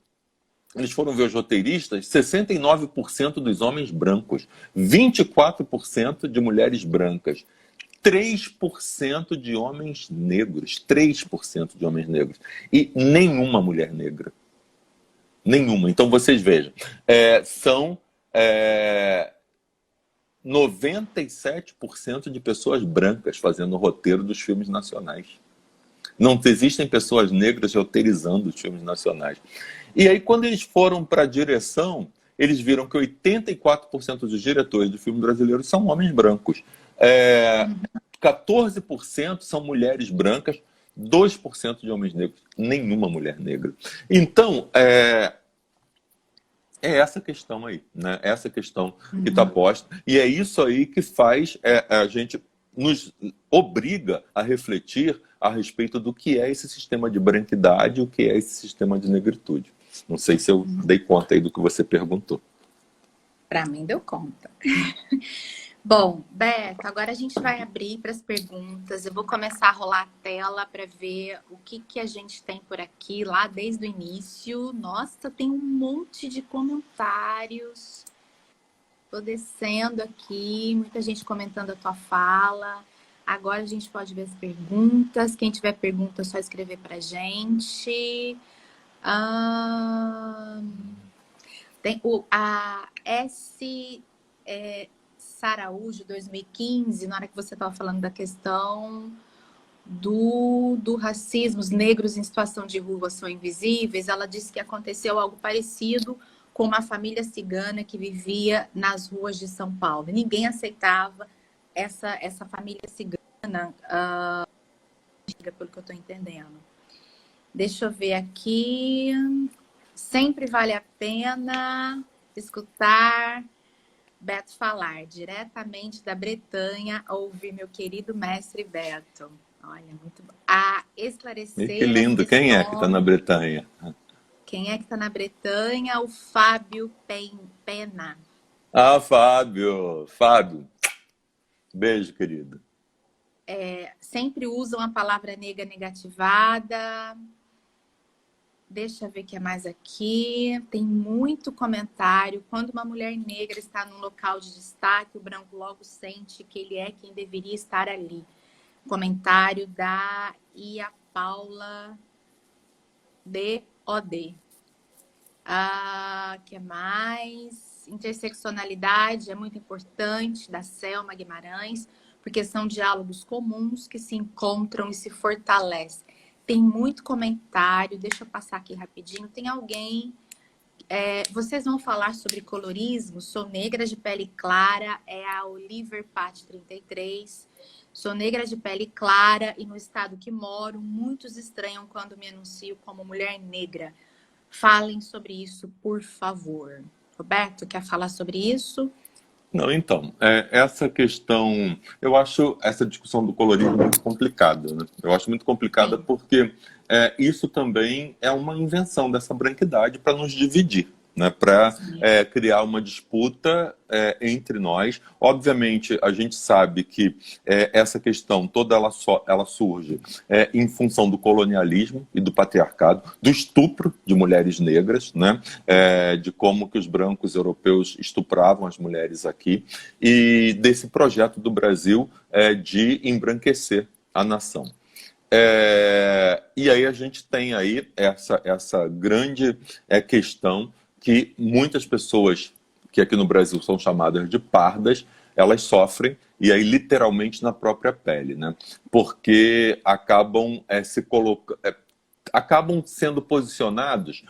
eles foram ver os roteiristas, 69% dos homens brancos, 24% de mulheres brancas, 3% de homens negros, 3% de homens negros e nenhuma mulher negra. Nenhuma. Então vocês vejam, são 97% de pessoas brancas fazendo o roteiro dos filmes nacionais. Não existem pessoas negras roteirizando os filmes nacionais. E aí, quando eles foram para a direção, eles viram que 84% dos diretores de filmes brasileiros são homens brancos. 14% são mulheres brancas, 2% de homens negros, nenhuma mulher negra. Então, essa questão aí, né? Essa questão que está posta. E é isso aí que faz a gente nos obriga a refletir a respeito do que é esse sistema de branquidade e o que é esse sistema de negritude. Não sei se eu dei conta aí do que você perguntou. Para mim deu conta. Bom, Beto, agora a gente vai abrir para as perguntas. Eu vou começar a rolar a tela para ver o que a gente tem por aqui, lá desde o início. Nossa, tem um monte de comentários. Estou descendo aqui, muita gente comentando a tua fala. Agora a gente pode ver as perguntas. Quem tiver pergunta, é só escrever para a gente. Tem a S. Saraújo, 2015, na hora que você estava falando da questão do racismo, os negros em situação de rua são invisíveis, ela disse que aconteceu algo parecido com uma família cigana que vivia nas ruas de São Paulo. Ninguém aceitava essa família cigana, pelo que eu estou entendendo. Deixa eu ver aqui. Sempre vale a pena escutar Beto falar, diretamente da Bretanha, ouvir meu querido mestre Beto. Olha, muito bom. A Que esclarecer as lindo. Quem é que está na questões. Bretanha? Quem é que está na Bretanha? O Fábio Pena. Ah, Fábio. Fábio. Beijo, querido. Sempre usam a palavra nega negativada. Deixa eu ver o que é mais aqui. Tem muito comentário. Quando uma mulher negra está num local de destaque, o branco logo sente que ele é quem deveria estar ali. Comentário da Ia Paula DOD. Que mais? Interseccionalidade é muito importante, da Selma Guimarães, porque são diálogos comuns que se encontram e se fortalecem. Tem muito comentário, deixa eu passar aqui rapidinho. Tem alguém... vocês vão falar sobre colorismo? Sou negra de pele clara, é a Oliver Pat 33. Sou negra de pele clara e no estado que moro, muitos estranham quando me anuncio como mulher negra. Falem sobre isso, por favor. Roberto, quer falar sobre isso? Não, então, essa questão, eu acho essa discussão do colorismo muito complicada, né? Eu acho muito complicada Sim, porque isso também é uma invenção dessa branquidade para nos dividir, né? Para sim. criar uma disputa entre nós. Obviamente, a gente sabe que essa questão toda ela surge em função do colonialismo e do patriarcado, do estupro de mulheres negras, né? De como que os brancos europeus estupravam as mulheres aqui e desse projeto do Brasil de embranquecer a nação. E aí a gente tem aí essa grande questão que muitas pessoas que aqui no Brasil são chamadas de pardas, elas sofrem, e aí literalmente na própria pele, né? Porque acabam sendo posicionados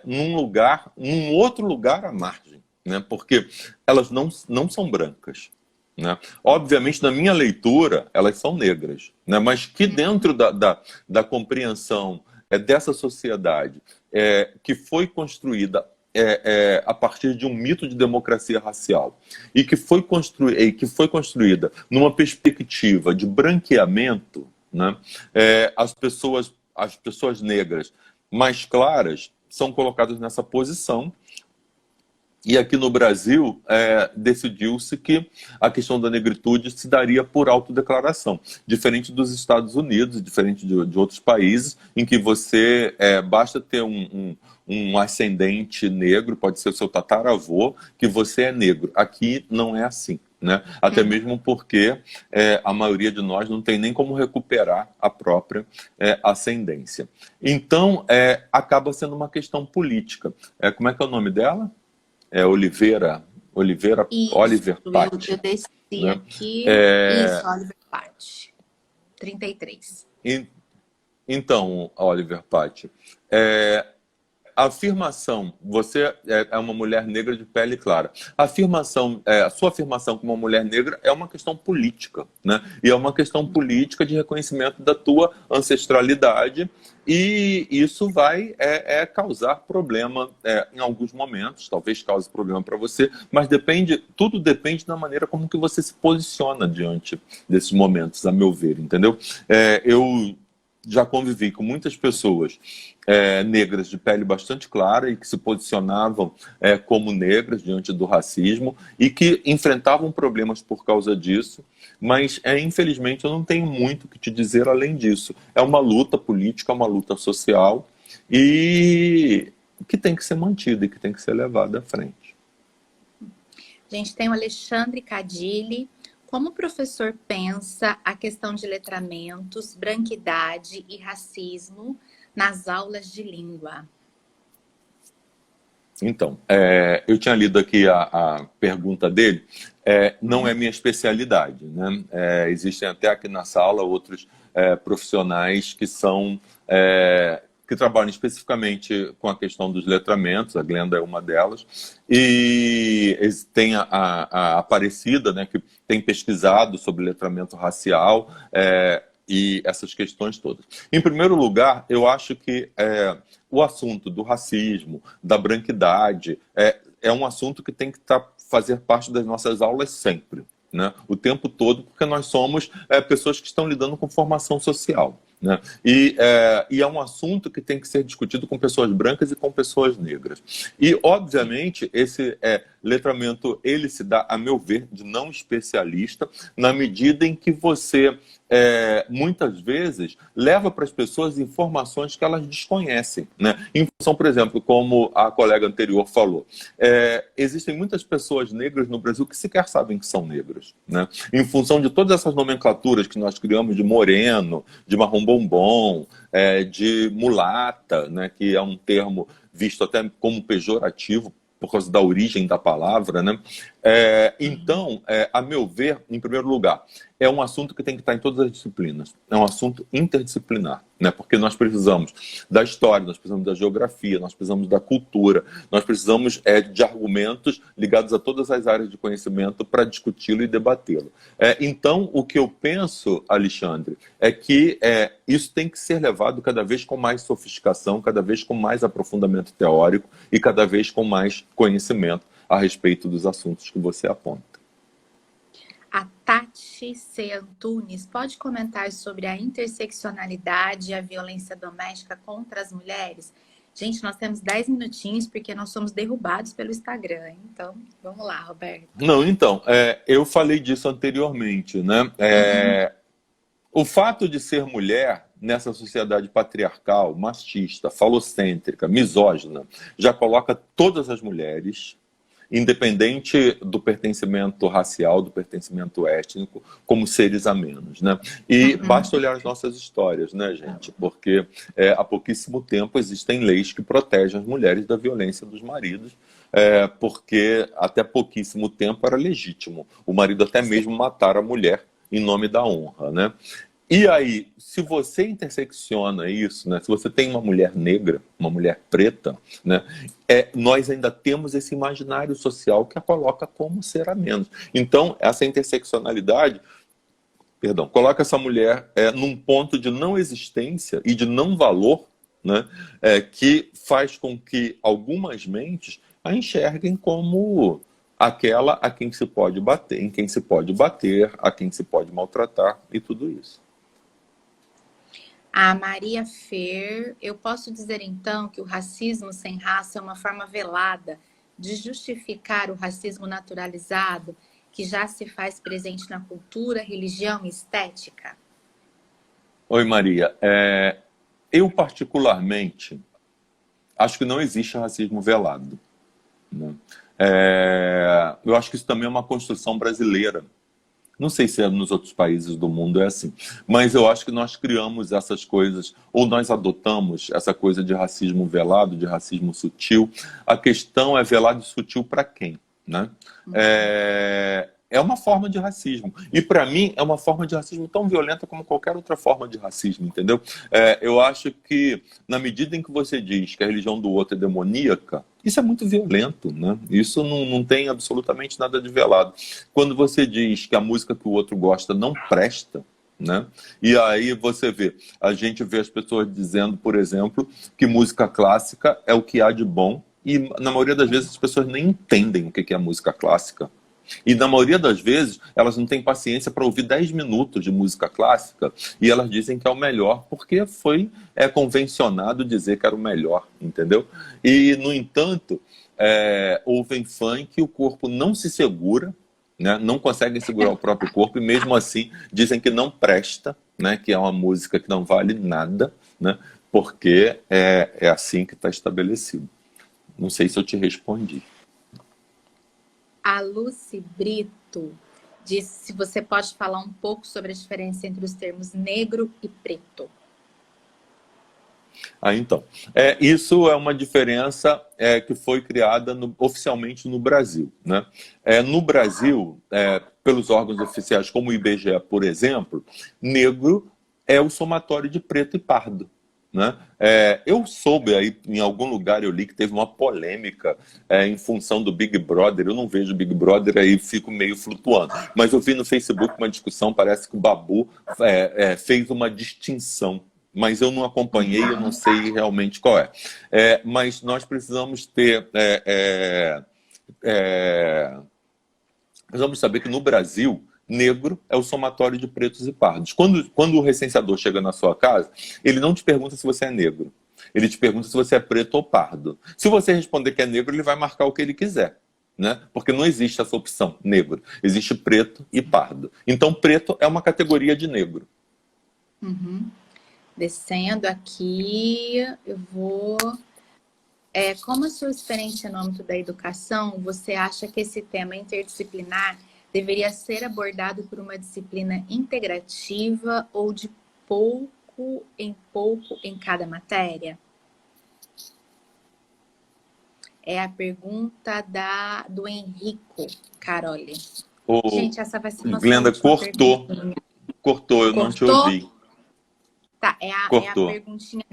num outro lugar à margem, né? Porque elas não são brancas. Né? Obviamente, na minha leitura, elas são negras, né? Mas que dentro da compreensão dessa sociedade que foi construída a partir de um mito de democracia racial e que foi construída numa perspectiva de branqueamento, né? As pessoas negras mais claras são colocadas nessa posição. E aqui no Brasil, decidiu-se que a questão da negritude se daria por autodeclaração, diferente dos Estados Unidos, diferente de outros países, em que você basta ter um ascendente negro, pode ser o seu tataravô, que você é negro. Aqui não é assim. Né? Até mesmo porque a maioria de nós não tem nem como recuperar a própria ascendência. Então, acaba sendo uma questão política. Como é que é o nome dela? Isso, Oliver eu Patti, desci né? aqui. Isso, Oliver Patti, 33. E, então, Oliver Patti, é, a afirmação, você é uma mulher negra de pele clara. A sua afirmação como uma mulher negra é uma questão política, né? E é uma questão política de reconhecimento da tua ancestralidade, e isso vai causar problema em alguns momentos, talvez cause problema para você, mas tudo depende da maneira como que você se posiciona diante desses momentos, a meu ver, entendeu? Eu já convivi com muitas pessoas negras de pele bastante clara e que se posicionavam como negras diante do racismo e que enfrentavam problemas por causa disso, mas infelizmente eu não tenho muito o que te dizer além disso. É uma luta política, uma luta social e que tem que ser mantida e que tem que ser levada à frente. A gente tem o Alexandre Cadilli. Como o professor pensa a questão de letramentos, branquidade e racismo nas aulas de língua? Então, eu tinha lido aqui a pergunta dele, não é minha especialidade, né? Existem até aqui na sala outros profissionais que trabalham especificamente com a questão dos letramentos, a Glenda é uma delas, e tem a Aparecida, né, que tem pesquisado sobre letramento racial e essas questões todas. Em primeiro lugar, eu acho que o assunto do racismo, da branquidade, é um assunto que tem que fazer parte das nossas aulas sempre, né? O tempo todo, porque nós somos pessoas que estão lidando com formação social. Né? E é um assunto que tem que ser discutido com pessoas brancas e com pessoas negras. E, obviamente, esse letramento, ele se dá, a meu ver, de não especialista, na medida em que você, muitas vezes, leva para as pessoas informações que elas desconhecem. Né? Em função, por exemplo, como a colega anterior falou, existem muitas pessoas negras no Brasil que sequer sabem que são negras. Né? Em função de todas essas nomenclaturas que nós criamos de moreno, de marrom bombom, de mulata, né, que é um termo visto até como pejorativo por causa da origem da palavra, né? Então, a meu ver, em primeiro lugar, é um assunto que tem que estar em todas as disciplinas. É um assunto interdisciplinar, né? Porque nós precisamos da história, nós precisamos da geografia, nós precisamos da cultura, nós precisamos de argumentos ligados a todas as áreas de conhecimento para discuti-lo e debatê-lo. Então, o que eu penso, Alexandre, é que isso tem que ser levado cada vez com mais sofisticação, cada vez com mais aprofundamento teórico e cada vez com mais conhecimento a respeito dos assuntos que você aponta. A Tati C. Antunes pode comentar sobre a interseccionalidade e a violência doméstica contra as mulheres? Gente, nós temos 10 minutinhos porque nós somos derrubados pelo Instagram. Então, vamos lá, Roberto. Não, então, eu falei disso anteriormente, né? O fato de ser mulher nessa sociedade patriarcal, machista, falocêntrica, misógina, já coloca todas as mulheres, independente do pertencimento racial, do pertencimento étnico, como seres a menos, né? E basta olhar as nossas histórias, né, gente? Porque há pouquíssimo tempo existem leis que protegem as mulheres da violência dos maridos, porque até pouquíssimo tempo era legítimo o marido até mesmo matar a mulher em nome da honra, né? E aí, se você intersecciona isso, né, se você tem uma mulher negra, uma mulher preta, né, nós ainda temos esse imaginário social que a coloca como ser a menos. Então, essa interseccionalidade, coloca essa mulher num ponto de não existência e de não valor, né, que faz com que algumas mentes a enxerguem como aquela a quem se pode bater, em quem se pode bater, a quem se pode maltratar e tudo isso. A Maria Fer, eu posso dizer então que o racismo sem raça é uma forma velada de justificar o racismo naturalizado que já se faz presente na cultura, religião e estética? Oi, Maria. Eu particularmente acho que não existe racismo velado, né? Eu acho que isso também é uma construção brasileira. Não sei se nos outros países do mundo é assim, mas eu acho que nós criamos essas coisas, ou nós adotamos essa coisa de racismo velado, de racismo sutil. A questão é velado e sutil para quem, né? É uma forma de racismo. E para mim é uma forma de racismo tão violenta como qualquer outra forma de racismo, entendeu? Eu acho que na medida em que você diz que a religião do outro é demoníaca, isso é muito violento, né? Isso não tem absolutamente nada de velado. Quando você diz que a música que o outro gosta não presta, né? E aí você vê, a gente vê as pessoas dizendo, por exemplo, que música clássica é o que há de bom, e na maioria das vezes as pessoas nem entendem o que é música clássica. E na maioria das vezes, elas não têm paciência para ouvir 10 minutos de música clássica e elas dizem que é o melhor porque foi convencionado dizer que era o melhor, entendeu? E, no entanto, ouvem funk, o corpo não se segura, né? Não conseguem segurar o próprio corpo e mesmo assim dizem que não presta, né? Que é uma música que não vale nada, né? Porque é assim que está estabelecido. Não sei se eu te respondi. A Lucy Brito disse se você pode falar um pouco sobre a diferença entre os termos negro e preto. Então, isso é uma diferença que foi criada oficialmente no Brasil, né? No Brasil, pelos órgãos oficiais como o IBGE, por exemplo, negro é o somatório de preto e pardo, né? Eu soube aí, em algum lugar eu li que teve uma polêmica em função do Big Brother. Eu não vejo Big Brother, aí fico meio flutuando. Mas eu vi no Facebook uma discussão, parece que o Babu fez uma distinção. Mas eu não acompanhei, eu não sei realmente qual é. Mas nós precisamos ter... precisamos saber que no Brasil, negro é o somatório de pretos e pardos. Quando o recenseador chega na sua casa, ele não te pergunta se você é negro. Ele te pergunta se você é preto ou pardo. Se você responder que é negro, ele vai marcar o que ele quiser, né? Porque não existe essa opção, negro. Existe preto e pardo. Então, preto é uma categoria de negro. Descendo aqui, eu vou... como a sua experiência no âmbito da educação, você acha que esse tema interdisciplinar deveria ser abordado por uma disciplina integrativa ou de pouco em cada matéria? É a pergunta do Henrico Caroli. Ô, Gente, essa vai ser a nossa Glenda, última cortou. perguntinha. Cortou, eu não te Cortou? ouvi. Tá, é a Cortou. perguntinha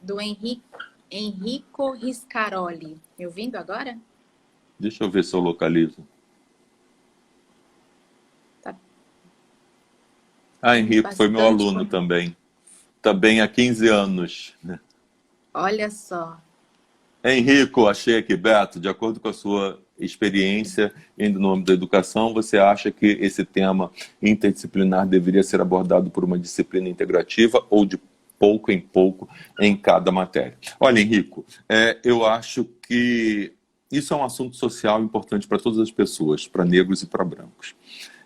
do Henrico Riscaroli. Me ouvindo agora? Deixa eu ver se eu localizo. Tá Ah, tendo Henrico foi meu bastante. aluno também. Também há 15 anos. Olha só. Henrico, achei aqui, Beto, de acordo com a sua experiência indo no âmbito da educação, você acha que esse tema interdisciplinar deveria ser abordado por uma disciplina integrativa ou de pouco em pouco em cada matéria? Olha, Henrico, eu acho que isso é um assunto social importante para todas as pessoas, para negros e para brancos.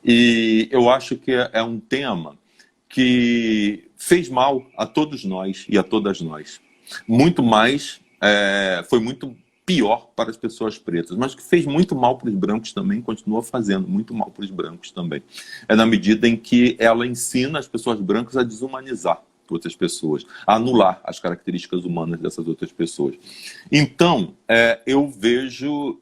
E eu acho que é um tema que fez mal a todos nós e a todas nós. Muito mais, foi muito pior para as pessoas pretas, mas que fez muito mal para os brancos também, continua fazendo muito mal para os brancos também. É na medida em que ela ensina as pessoas brancas a desumanizar outras pessoas, a anular as características humanas dessas outras pessoas. Então, eu vejo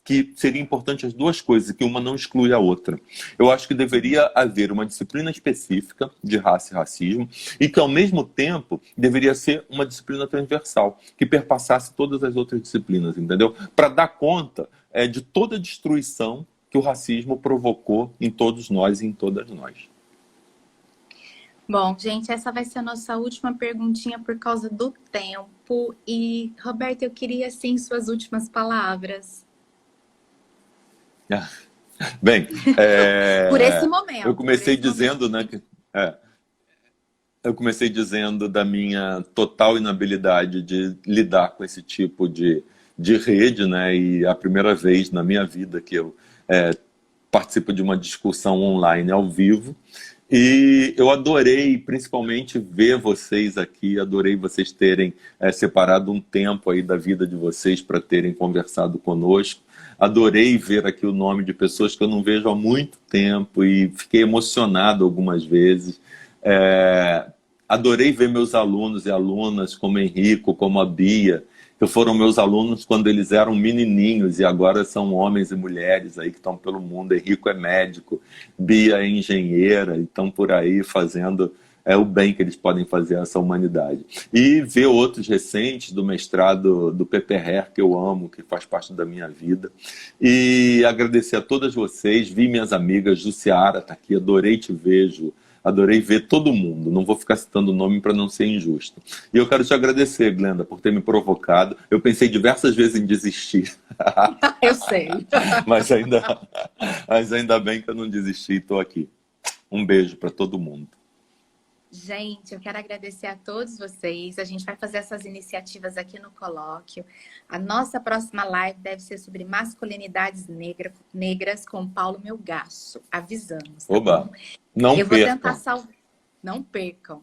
que seria importante as duas coisas, que uma não exclui a outra. Eu acho que deveria haver uma disciplina específica de raça e racismo e que, ao mesmo tempo, deveria ser uma disciplina transversal, que perpassasse todas as outras disciplinas, entendeu? Para dar conta de toda a destruição que o racismo provocou em todos nós e em todas nós. Bom, gente, essa vai ser a nossa última perguntinha por causa do tempo. E, Roberto, eu queria, sim, suas últimas palavras. Bem, Por esse momento. eu comecei por esse dizendo, momento. né, eu comecei dizendo da minha total inabilidade de lidar com esse tipo de rede, né? E a primeira vez na minha vida que eu participo de uma discussão online ao vivo. E eu adorei, principalmente, ver vocês aqui, adorei vocês terem separado um tempo aí da vida de vocês para terem conversado conosco. Adorei ver aqui o nome de pessoas que eu não vejo há muito tempo e fiquei emocionado algumas vezes. Adorei ver meus alunos e alunas, como Henrico, como a Bia, que foram meus alunos quando eles eram menininhos e agora são homens e mulheres aí que estão pelo mundo. Henrico é médico, Bia é engenheira e estão por aí fazendo o bem que eles podem fazer a essa humanidade. E ver outros recentes do mestrado do PPR, que eu amo, que faz parte da minha vida. E agradecer a todas vocês. Vi minhas amigas, Jussiara está aqui, adorei te ver, Ju. Adorei ver todo mundo. Não vou ficar citando o nome para não ser injusto. E eu quero te agradecer, Glenda, por ter me provocado. Eu pensei diversas vezes em desistir. Eu sei. Mas ainda bem que eu não desisti e estou aqui. Um beijo para todo mundo. Gente, eu quero agradecer a todos vocês. A gente vai fazer essas iniciativas aqui no Colóquio. A nossa próxima live deve ser sobre masculinidades negras com Paulo Melgaço. Avisamos. Tá Oba! bom? Não eu vou percam. tentar salvar. Não percam.